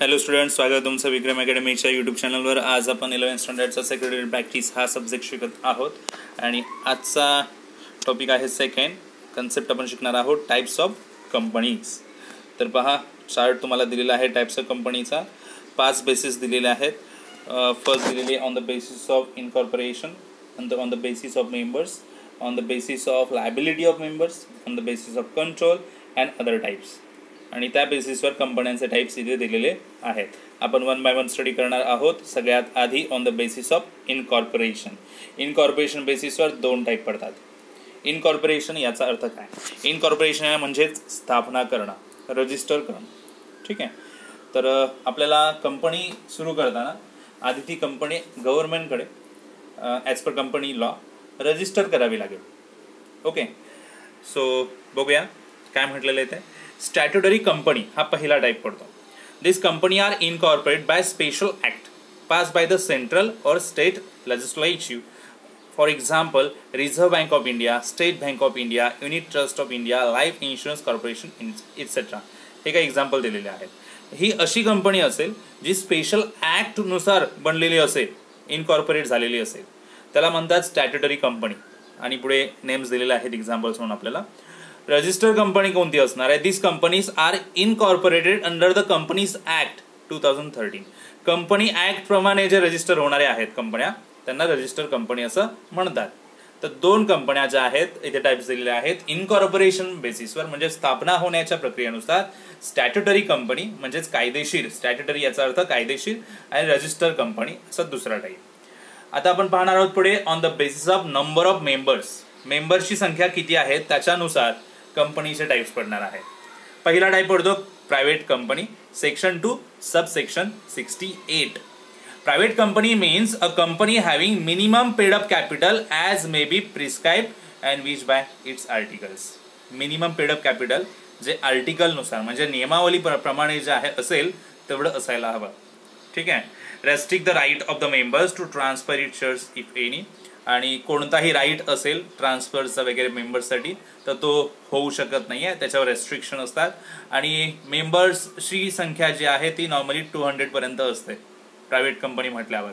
Hello students, स्वागत आहे तुमचं विक्रम अकॅडमीच्या यूट्यूब चॅनलवर. आज आपण 11th स्टँडर्डचा सेक्रेटरी प्रॅक्टिस हा सब्जेक्ट शिकत आहोत आणि आजचा टॉपिक आहे सेकंड कन्सेप्ट. आपण शिकणार आहोत टाईप्स ऑफ कंपनीज. तर पहा, चार्ट तुम्हाला दिलेला आहे टाईप्स ऑफ कंपनीचा. 5 बेसिस दिलेले आहेत. फर्स्ट दिलेली on the basis of incorporation, on the basis of members, on the basis of liability of members, on the basis of control and other types. आणि त्या बेसिसवर कंपन्यांचे टाईप्स इथे दिलेले आहेत. आपण 1 बाय 1 स्टडी करणार आहोत. सगळ्यात आधी on the basis of incorporation. Incorporation बेसिसवर 2 टाईप पडतात. इनकॉर्पोरेशन याचा अर्थ काय? इनकॉर्पोरेशन म्हणजेच स्थापना करणं, रजिस्टर करणं. ठीक आहे. तर आपल्याला कंपनी सुरू करताना आधी ती कंपनी गव्हर्नमेंटकडे as per company law register करावी लागेल. ओके, सो बघूया काय म्हटलेलं आहे ते. स्टॅट्युटरी कंपनी हा पहिला टाईप पडतो. This company are incorporate by special act pass by the central or state legislative. For example, Reserve Bank of India, State Bank of India, Unit Trust of India, Life Insurance Corporation etcetera. हे काही example दिलेले आहेत. ही अशी company असेल जी special ॲक्टनुसार बनलेली असेल, incorporate झालेली असेल, त्याला म्हणतात स्टॅट्युटरी कंपनी. आणि पुढे नेम्स दिलेले आहेत एक्झाम्पल्स म्हणून आपल्याला. रजिस्टर कंपनी कोणती असणार आहे? This companies are incorporated under the companies act 2013. Company act प्रमाणे जे रजिस्टर होणारे आहेत कंपन्या, त्यांना रजिस्टर कंपनी असं म्हणतात. तर 2 कंपन्या ज्या आहेत इथे टाईप्स दिलेले आहेत. इनकॉर्पोरेशन बेसिसवर म्हणजे स्थापना होण्याच्या प्रक्रियेनुसार स्टॅट्युटरी कंपनी म्हणजेच कायदेशीर, स्टॅट्युटरी याचा अर्थ कायदेशीर, आणि रजिस्टर कंपनी असा दुसरा टाईप. आता आपण पाहणार आहोत पुढे on the basis of number of members. मेंबर्सची संख्या किती आहे त्याच्यानुसार कंपनीचे टाईप्स पडणार आहे. पहिला टाईप पडतो private company. Section 2 subsection 68. Private company means a company having minimum paid up capital as may be prescribe and which bye its articles. Minimum paid up capital जे आर्टिकलनुसार म्हणजे नियमावली प्रमाणे जे आहे असेल तेवढं असायला हवं. ठीक आहे. Restrict the right of the members to transfer it shares if any. आणि कोणताही राईट असेल ट्रान्सफरचा वगैरे मेंबर्ससाठी तर तो होऊ शकत नाही आहे, त्याच्यावर रेस्ट्रिक्शन असतात. आणि मेंबर्सची संख्या जी आहे ती नॉर्मली 200 पर्यंत असते प्रायव्हेट कंपनी म्हटल्यावर.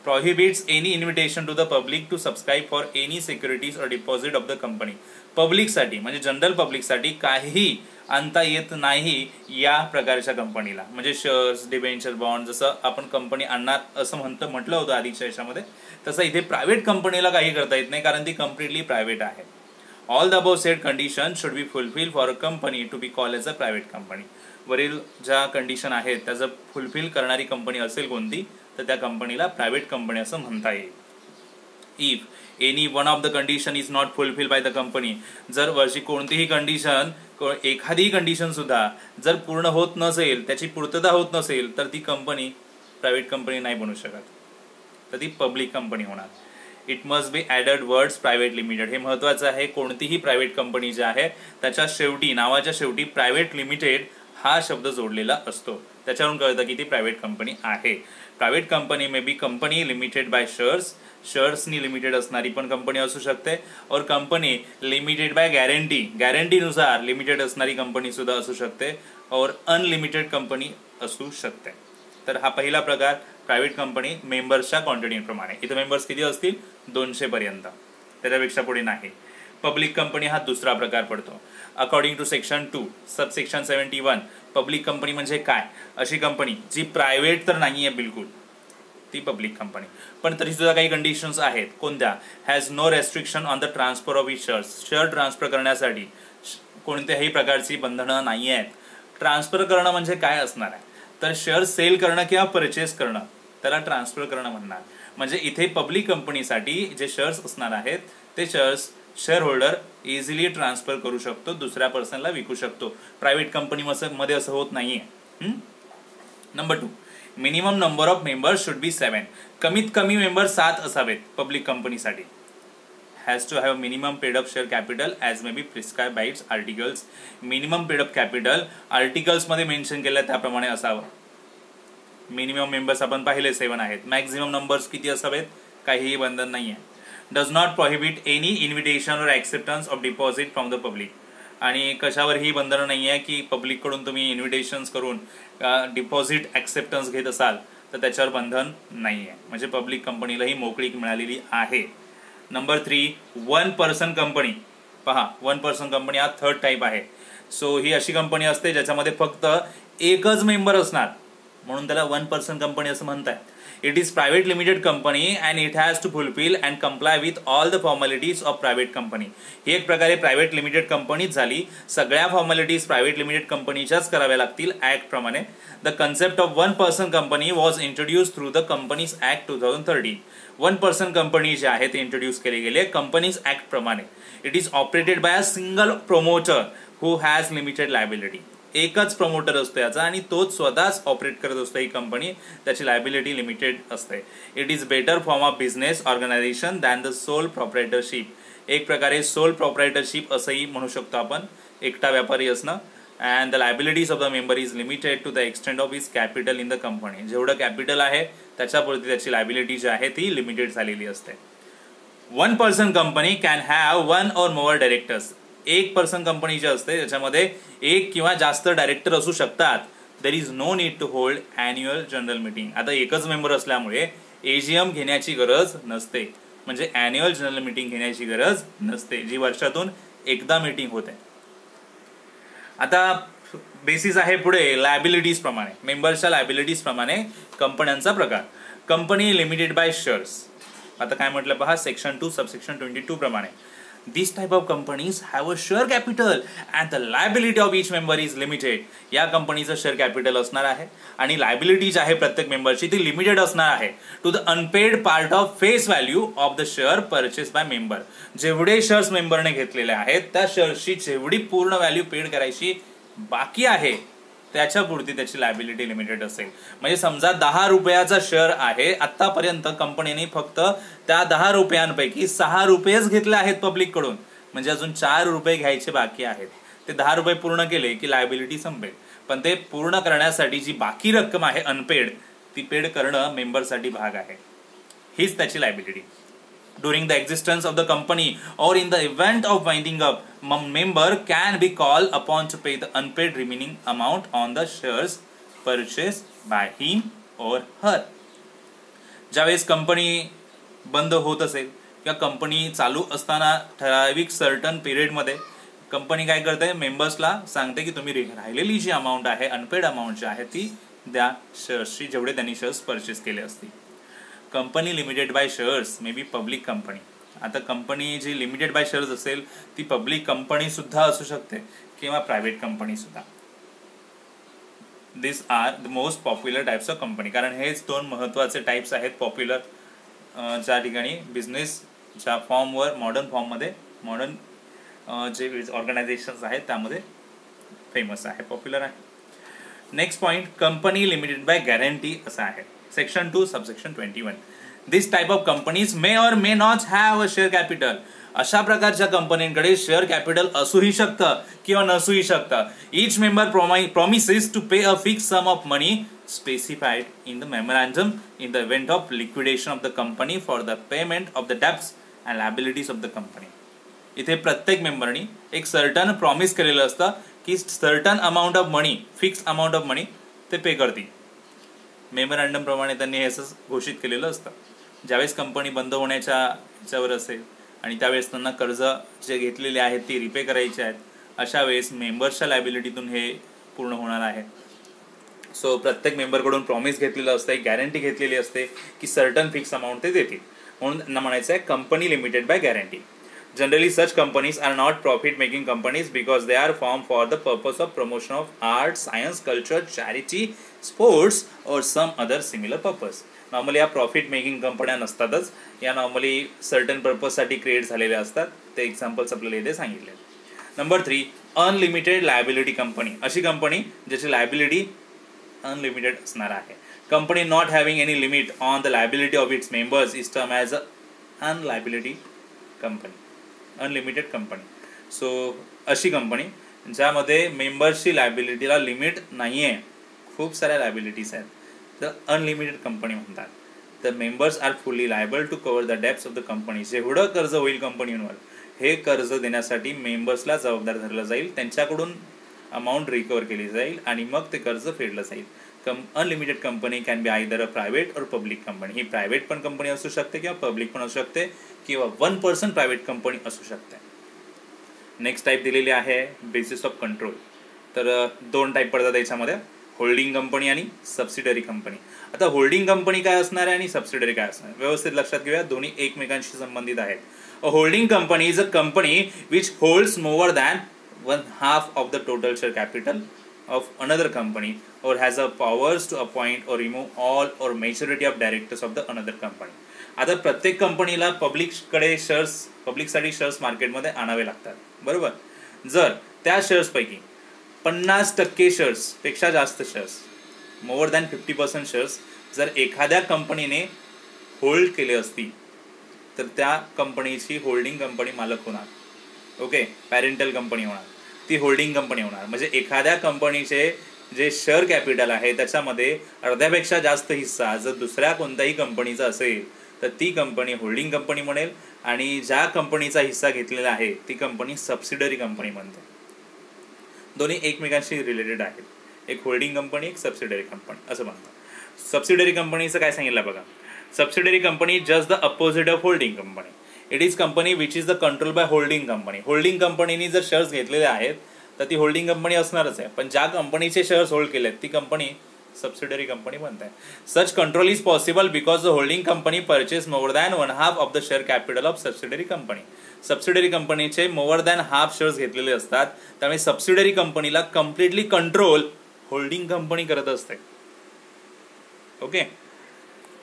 Prohibits any invitation to the public to subscribe for any securities or deposit of the company. पब्लिकसाठी म्हणजे जनरल पब्लिकसाठी काहीही आणता येत नाही या प्रकारच्या कंपनीला. म्हणजे शेअर्स, डिबेंचर, बॉन्ड जसं आपण कंपनी आणणार असं म्हटलं होतं आधीच्या याच्यामध्ये, तसं इथे प्रायव्हेट कंपनीला काही करता येत नाही कारण ती कम्प्लिटली प्रायव्हेट आहे. All the above said condition should be fulfil for a company to be call as a private company. वरील ज्या कंडिशन आहेत त्याचं फुलफिल करणारी कंपनी असेल कोणती तर त्या कंपनीला प्रायव्हेट कंपनी असं म्हणता येईल. If any one of the condition is not fulfil by the company. जर वर्षी कोणतीही कंडिशन, एखादी कंडिशन सुद्धा जर पूर्ण होत नसेल, त्याची पूर्तता होत नसेल तर ती कंपनी प्रायव्हेट कंपनी नाही बनू शकत, तर ती पब्लिक कंपनी होणार. It must be added words private limited. हे महत्त्वाचं आहे. कोणतीही प्रायव्हेट कंपनी जी आहे त्याच्या शेवटी, नावाच्या शेवटी प्रायव्हेट लिमिटेड हा शब्द जोडलेला असतो. त्याच्यावरून कळतं की ती प्रायव्हेट कंपनी आहे. Private company may be company limited by shares. शेअर्सनी लिमिटेड असणारी पण कंपनी असू शकते. Or company limited by guarantee. गॅरंटीनुसार लिमिटेड असणारी कंपनी सुद्धा असू शकते. और अनलिमिटेड कंपनी असू शकते. तर हा पहिला प्रकार प्रायव्हेट कंपनी मेंबर्सच्या क्वांटिटीप्रमाणे. इथे मेंबर्स किती असतील? 200 पर्यंत, त्याच्यापेक्षा पुढे नाही. पब्लिक कंपनी हा दुसरा प्रकार पडतो. According to section 2 subsection 71. Public company म्हणजे काय? अशी कंपनी जी प्रायव्हेट तर नाही आहे बिलकुल, ती पब्लिक कंपनी. पण तरी सुद्धा काही कंडिशन्स आहेत. कोणत्या? Has no restriction on the transfer of it shares. Share transfer करण्यासाठी कोणत्याही प्रकारची बंधनं नाही आहेत. ट्रान्सफर करणं म्हणजे काय असणार आहे? तर शेअर सेल करणं किंवा परचेस करणं, त्याला ट्रान्सफर करणं म्हणणार. म्हणजे इथे पब्लिक कंपनीसाठी जे शेअर्स असणार आहेत ते shares share holder easily transfer करू शकतो, दुसऱ्या पर्सनला विकू शकतो. प्रायव्हेट कंपनीमध्ये असं होत नाहीये. Number 2, minimum number of members should be 7. कमीत कमी मेंबर 7 असावेत पब्लिक कंपनीसाठी. Has to have minimum paid up share capital as may be prescribe by its articles. Minimum paid up capital आर्टिकल्समध्ये मेन्शन केलं त्याप्रमाणे असावं. मिनिमम मेंबर्स आपण पाहिले 7 आहेत. मॅक्झिमम नंबर्स किती असावेत? काहीही बंधन नाही आहे. Does not prohibit any invitation or acceptance of deposit from the public. आणि कशावरही बंधनं नाही आहे की पब्लिककडून तुम्ही इन्व्हिटेशन्स करून डिपॉझिट ॲक्सेप्टन्स घेत असाल तर त्याच्यावर बंधन नाही आहे, म्हणजे पब्लिक कंपनीलाही मोकळीक मिळालेली आहे. Number 3, 1 person company. पहा, 1 पर्सन कंपनी हा थर्ड टाईप आहे. सो ही अशी कंपनी असते ज्याच्यामध्ये फक्त एकच मेंबर असणार, म्हणून त्याला 1 पर्सन कंपनी असं म्हणतात. It is private limited company and it has to fulfil and comply with all the formalities of private company. ही एक प्रकारे प्रायव्हेट लिमिटेड कंपनीच झाली. सगळ्या फॉर्मॅलिटीज प्रायव्हेट लिमिटेड कंपनीच्याच कराव्या लागतील ऍक्ट प्रमाणे. The concept of 1 person company was introduce through the companies act 2013. 1 person company जे आहे ते इंट्रोड्यूस केले गेले कंपनीज ऍक्ट प्रमाणे. It is operated by a single promoter who has limited liability. एकच प्रमोटर असतो याचा आणि तोच स्वतःच ऑपरेट करत असतो ही कंपनी, त्याची लायबिलिटी लिमिटेड असते. It is better form of business organisation than the sole proprietorship. एक प्रकारे सोल प्रॉपरायटरशिप असंही म्हणू शकतो आपण, एकटा व्यापारी असणं. And the liabilities of the member is limited to the extent of his capital in the company. जेवढं कॅपिटल आहे त्याच्यापुरती त्याची लायबिलिटी जी आहे ती लिमिटेड झालेली असते. 1 person company can have 1 or more directors. 1 person company जी असते त्याच्यामध्ये एक किंवा जास्त डायरेक्टर असू शकतात. There is no need to hold annual general meeting. आता एकच मेंबर असल्यामुळे एजीएम घेण्याची गरज नसते, म्हणजे अॅन्युअल जनरल मीटिंग घेण्याची गरज नसते, जी वर्षातून एकदा मीटिंग होते. आता बेसिस आहे पुढे लायबिलिटीज प्रमाणे, मेंबर्सच्या लायबिलिटीज प्रमाणे कंपन्यांचा प्रकार. Company limited by shares. आता काय म्हटलं पहा, सेक्शन 2 सबसेक्शन 22 प्रमाणे. These type of companies have a share capital and the liability of each member is limited. या कंपनीचं शेअर कॅपिटल असणार आहे आणि लायबिलिटी जी आहे प्रत्येक मेंबरची ती लिमिटेड असणार आहे to the unpaid part of face value of the share purchase by member. जेवढे शेअर्स मेंबरने घेतलेले आहेत त्या शेअर्सची जेवढी पूर्ण व्हॅल्यू पेड करायची बाकी आहे त्याच्यापुरती त्याची लायबिलिटी लिमिटेड असेल. म्हणजे समजा 10 रुपयाचा शेअर आहे, आतापर्यंत कंपनीने फक्त त्या 10 रुपयांपैकी 6 रुपयेच घेतले आहेत पब्लिक कडून, म्हणजे अजून 4 रुपये घ्यायचे बाकी आहेत. ते 10 रुपये पूर्ण केले की लायबिलिटी संपेल, पण ते पूर्ण करण्यासाठी जी बाकी रक्कम आहे अनपेड ती पेड करणं मेंबरसाठी भाग आहे. हीच त्याची liability. During the existence of the company or in the event of winding up, member can be called upon to pay the unpaid remaining amount on the shares purchased by him or her. ज्यावेळेस company बंद होत असेल किंवा company चालू असताना ठराविक certain पिरियडमध्ये company काय करते, मेंबर्सला सांगते की तुम्ही राहिलेली जी अमाऊंट आहे, अनपेड अमाऊंट जी आहे ती द्या शेअर्सची, जेवढे त्यांनी शेअर्स परचेस केले असतील. Company limited by shares may be public company. आता कंपनी जी लिमिटेड बाय शेअर्स असेल ती पब्लिक कंपनी सुद्धा असू शकते किंवा प्रायव्हेट कंपनी सुद्धा. This are the most popular types of company. कारण हेच 2 महत्त्वाचे टाइप्स आहेत पॉप्युलर, ज्या ठिकाणी बिझनेसच्या फॉर्मवर मॉडर्न फॉर्ममध्ये मॉडर्न जे ऑर्गनायझेशन्स आहेत त्यामध्ये फेमस आहे, पॉप्युलर आहे. Next point, company limited by guarantee असा आहे. Section 2 subsection 21. This type of companies may or may not have a share capital. अशा प्रकारच्या कंपन्यांकडे शेअर कॅपिटल असूही शकतं किंवा नसूही शकतं. Each member promises to pay a fix sum of money specified in the memorandum in the event of liquidation of the company for the payment of the debts and liabilities of the company. इथे प्रत्येक मेंबरनी एक certain promise केलेलं असतं की certain amount of money, fix amount of money ते pay करतील. Memorandum प्रमाणे त्यांनी हे असं घोषित केलेलं असतं. ज्यावेळेस कंपनी बंद होण्याच्या ह्याच्यावर असेल आणि त्यावेळेस त्यांना कर्ज जे घेतलेले आहेत ती रिपे करायचे आहेत, अशा वेळेस मेंबर्सच्या लायबिलिटीतून हे पूर्ण होणार आहे. सो प्रत्येक मेंबरकडून प्रॉमिस घेतलेलं असतं, एक गॅरंटी घेतलेली असते की सर्टन फिक्स अमाऊंट ते देतील, म्हणून त्यांना म्हणायचं आहे company limited by guarantee. Generally, such companies are not profit-making companies because they are formed for the purpose of promotion of art, science, culture, charity, sports or some other similar purpose. Normally, या profit-making कंपन्या नसतातच, या normally certain purpose साठी create झालेल्या असतात. ते examples आपल्याला इथे सांगितले. Number 3, unlimited liability company. अशी कंपनी ज्याची लायबिलिटी अनलिमिटेड असणार आहे. Company not having any limit on the liability of its members is term as a unliability company, unlimited company. So अशी कंपनी ज्यामध्ये मेंबर्सची लायबिलिटीला लिमिट नाही आहे, खूप साऱ्या लायबिलिटीज आहेत, तर अनलिमिटेड कंपनी म्हणतात. The members are fully liable to cover the debts of the company. जेवढं कर्ज होईल कंपनीवर हे कर्ज देण्यासाठी मेंबर्सला जबाबदार धरलं जाईल, त्यांच्याकडून अमाऊंट रिकवर केली जाईल आणि मग ते कर्ज फेडलं जाईल. Unlimited company can B either a private और पब्लिक कंपनी. ही प्रायव्हेट पण कंपनी असू शकते किंवा पब्लिक पण असू शकते किंवा 1% प्रायव्हेट कंपनी असू शकते. नेक्स्ट टाईप दिलेली आहे बेसिस ऑफ कंट्रोल. तर 2 टाईप पडतात याच्यामध्ये, होल्डिंग कंपनी आणि सबसिडरी कंपनी. आता होल्डिंग कंपनी काय असणार आहे आणि सबसिडरी काय असणार, व्यवस्थित लक्षात घेऊया, दोन्ही एकमेकांशी संबंधित आहेत. A holding company is a company which holds more than 1/2 of the total share capital of another company or has a powers to appoint or remove all or majority of directors of the another company. आता प्रत्येक कंपनीला पब्लिकसाठी shares मार्केटमध्ये आणावे लागतात, बरोबर. जर त्या शेअर्सपैकी 50% शेअर्सपेक्षा जास्त शेअर्स, मोर दॅन 50% शेअर्स जर एखाद्या कंपनीने होल्ड केले असतील तर त्या कंपनीची होल्डिंग कंपनी मालक होणार. ओके, पॅरेंटल कंपनी होणार, ती होल्डिंग कंपनी होणार. म्हणजे एखाद्या कंपनीचे जे शेअर कॅपिटल आहे त्याच्यामध्ये अर्ध्यापेक्षा जास्त हिस्सा जर दुसऱ्या कोणत्याही कंपनीचा असेल तर ती कंपनी होल्डिंग कंपनी म्हणेल आणि ज्या कंपनीचा हिस्सा घेतलेला आहे ती कंपनी सबसिडरी कंपनी म्हणते. दोन्ही एकमेकांशी रिलेटेड आहेत, एक होल्डिंग कंपनी, एक सबसिडरी कंपनी असं म्हणतात. सबसिडरी कंपनीचं काय सांगितलं बघा. Subsidiary company just the opposite of holding company. It is company which is the control by holding company. Holding कंपनीने जर शेअर्स घेतलेले आहेत तर ती होल्डिंग कंपनी असणारच आहे, पण ज्या कंपनीचे शेअर्स होल्ड केले ती कंपनी सबसिडरी कंपनी बनते. Such control is possible because the holding company purchase more than 1/2 of the share capital of subsidiary company. Subsidiary कंपनीचे मोर दॅन हाफ शेअर्स घेतलेले असतात, त्यामुळे सबसिडरी कंपनीला कम्प्लिटली कंट्रोल होल्डिंग कंपनी करत असते. Okay,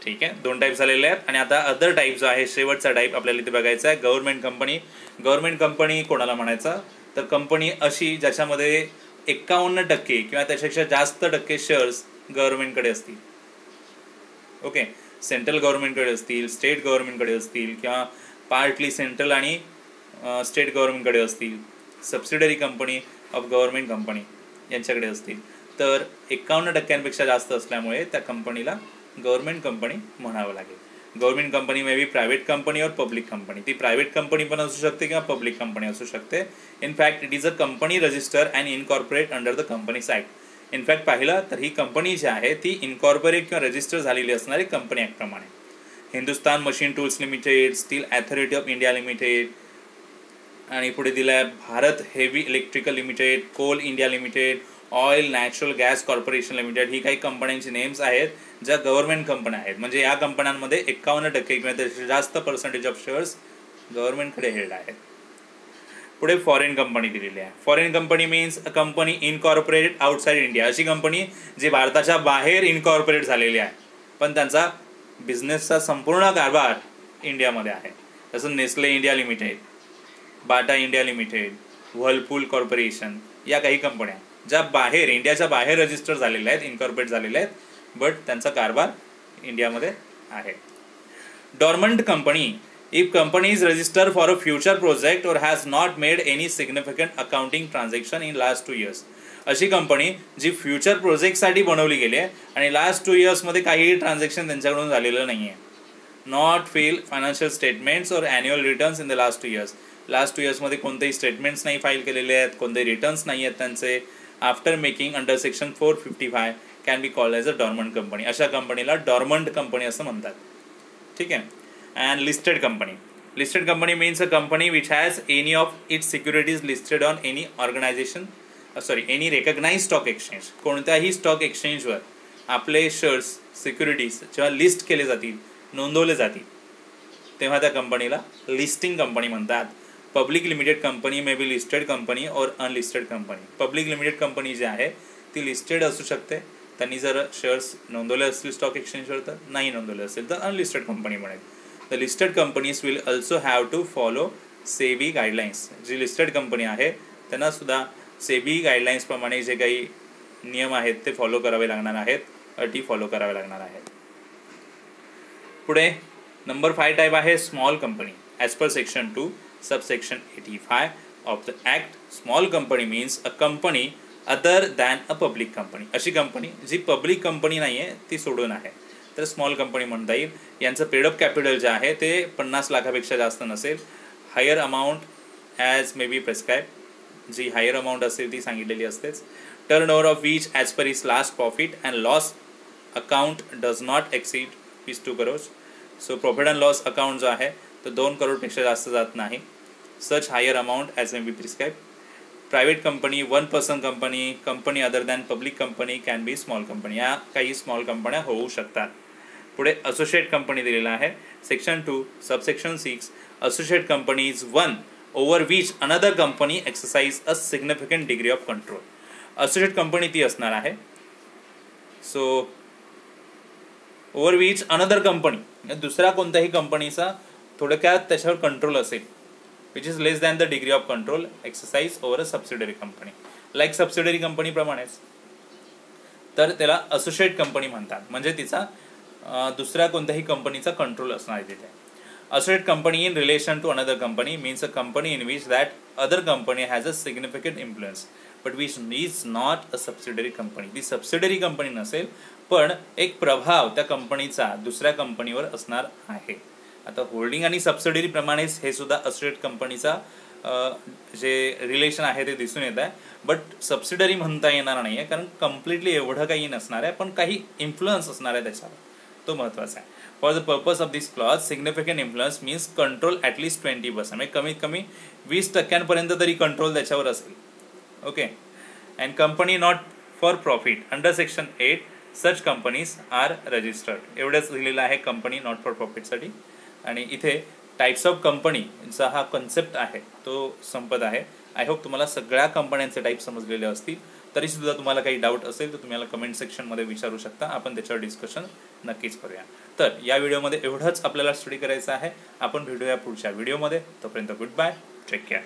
ठीक आहे. 2 टाईप झालेले आहेत. आणि आता अदर टाईप जो आहे, शेवटचा टाईप आपल्याला इथे बघायचा आहे, गव्हर्नमेंट कंपनी. गव्हर्नमेंट कंपनी कोणाला म्हणायचं, तर कंपनी अशी ज्याच्यामध्ये 51% किंवा त्याच्यापेक्षा जास्त टक्के शेअर्स गव्हर्नमेंटकडे असतील. ओके, सेंट्रल गव्हर्नमेंटकडे असतील, स्टेट गव्हर्नमेंटकडे असतील किंवा पार्टली सेंट्रल आणि स्टेट गव्हर्नमेंटकडे असतील, subsidiary company of government company यांच्याकडे असतील. तर 51% जास्त असल्यामुळे त्या कंपनीला गव्हर्नमेंट कंपनी म्हणावं लागेल. गव्हर्नमेंट कंपनी मे बी प्रायव्हेट कंपनी और पब्लिक कंपनी. ती प्रायव्हेट कंपनी पण असू शकते किंवा पब्लिक कंपनी असू शकते. In fact it is a company register and incorporate under the companies act. In fact पाहिलं तर ही कंपनी जी आहे ती इनकॉर्पोरेट किंवा रजिस्टर झालेली असणारी कंपनी ॲक्टप्रमाणे. Hindustan machine tools limited, steel authority of India limited, आणि पुढे दिलं आहे Bharat heavy electrical limited, coal India limited, oil natural gas corporation limited. ही काही कंपन्यांची नेम्स आहेत ज्या गव्हर्नमेंट कंपन्या आहेत. म्हणजे या कंपन्यांमध्ये 51% किंवा त्यापेक्षा जास्त पर्सेंटेज ऑफ शेअर्स गव्हर्नमेंटकडे हेल्ड आहेत. पुढे फॉरेन कंपनी दिलेली आहे. Foreign company means a company incorporated outside India. अशी कंपनी जी भारताच्या बाहेर इनकॉर्पोरेट झालेली आहे पण त्यांचा बिझनेसचा संपूर्ण कारभार इंडियामध्ये आहे. जसं Nestle India limited, Bata India limited, Whirlpool corporation, या काही कंपन्या ज्या बाहेर इंडियाच्या बाहेर रजिस्टर झालेल्या आहेत, इनकॉर्पोरेट झालेल्या आहेत, बट त्यांचा कारभार इंडियामध्ये आहे. Dormant company, if company is register for a future project or has not made any significant accounting transaction in last 2 years. अशी कंपनी जी फ्युचर प्रोजेक्टसाठी बनवली गेली आहे आणि लास्ट 2 yearsमध्ये काहीही ट्रान्झॅक्शन त्यांच्याकडून झालेलं नाही आहे. नॉट फेल फायनान्शियल स्टेटमेंट्स और annual returns in the last 2 years. Last 2 yearsमध्ये कोणतेही स्टेटमेंट्स नाही फाईल केलेले आहेत, कोणतेही रिटर्न्स नाही आहेत त्यांचे. After making under section 455 can be called as a dormant company. अशा कंपनीला डॉर्मंट कंपनी असं म्हणतात. ठीक आहे. And listed company. Listed company means a company which has any of its securities listed on any organisation any recognise stock exchange. कोणत्याही stock एक्सचेंजवर आपले shares securities जेव्हा लिस्ट केले जातील, नोंदवले जातील, तेव्हा त्या कंपनीला लिस्टिंग कंपनी म्हणतात. Public limited company may be listed company or unlisted company. Public limited company जी आहे ती लिस्टेड असू शकते, त्यांनी जर शेअर्स नोंदवले असतील स्टॉक एक्सचेंजवर, तर नाही नोंदवले असेल तर अनलिस्टेड कंपनी म्हणेल. The listed companies will also have to follow SEBI guidelines. जी लिस्टेड कंपनी आहे त्यांना सुद्धा सेबी गाईडलाईन्सप्रमाणे जे काही नियम आहेत ते फॉलो करावे लागणार आहेत, अटी फॉलो करावे लागणार आहेत. पुढे नंबर 5 टाईप आहे small company. As per section 2 subsection 85 of the act, small company means a company other than a public company. अशी कंपनी जी पब्लिक कंपनी नाही आहे ती सोडून आहे तर स्मॉल कंपनी म्हणता येईल. यांचं पेडअप कॅपिटल जे आहे ते 50 लाखापेक्षा जास्त नसेल. Higher amount as may be prescribe, जी हायर अमाऊंट असेल ती सांगितलेली असतेच. Turnover of which as per is last profit and loss account does not exceed ₹2 crores. So profit and loss account जो आहे तो 2 करोडपेक्षा जास्त जात नाही. Such higher amount as may be prescribe. Private company, 1 person company, company other than public company, can be small company. या काही small कंपन्या होऊ शकतात. पुढे असोसिएट कंपनी दिलेला आहे. Section 2 subsection 6 associate company is one over which another company exercise a significant degree of control. Associate company ती असणार आहे. So over which another company, दुसऱ्या कोणत्याही कंपनीचा थोडक्यात त्याच्यावर कंट्रोल असेल, which is less than the degree of control exercise over a subsidiary company. Like subsidiary कंपनीप्रमाणेच, तर त्याला असोसिएट कंपनी म्हणतात. म्हणजे तिचा दुसऱ्या कोणत्याही कंपनीचा कंट्रोल असणार आहे तिथे. Associate company in relation to another company means a company in which that other company has a significant influence but which is not a subsidiary company. ती सबसिडरी कंपनी नसेल पण एक प्रभाव त्या कंपनीचा दुसऱ्या कंपनीवर असणार आहे. आता होल्डिंग आणि सबसिडरी प्रमाणेच हे सुद्धा असोसिएट कंपनीचा जे रिलेशन आहे ते दिसून येत आहे. बट सबसिडरी म्हणता येणार नाही आहे, कारण कम्प्लिटली एवढं काही नसणार आहे, पण काही इन्फ्लुअन्स असणार आहे त्याच्यावर, तो महत्त्वाचा आहे. For the purpose of this clause significant influence means control at least 20%, म्हणजे कमीत कमी 20% तरी कंट्रोल त्याच्यावर असेल. Okay. And company not for profit under section 8 such companies are registered. एवढंच दिलेलं आहे कंपनी नॉट फॉर प्रॉफिटसाठी. आणि इथे टाईप्स ऑफ कंपनीचा हा कन्सेप्ट आहे तो संपत आहे. आय होप तुम्हाला सगळ्या कंपन्यांचे टाईप समजलेले असतील. तरी सुद्धा तुम्हाला काही डाऊट असेल तर तुम्हाला कमेंट सेक्शनमध्ये विचारू शकता, आपण त्याच्यावर डिस्कशन नक्कीच करूया. तर या व्हिडिओमध्ये एवढंच आपल्याला स्टडी करायचं आहे. आपण भेटूया पुढच्या व्हिडिओमध्ये. तोपर्यंत गुड बाय, टेक केअर.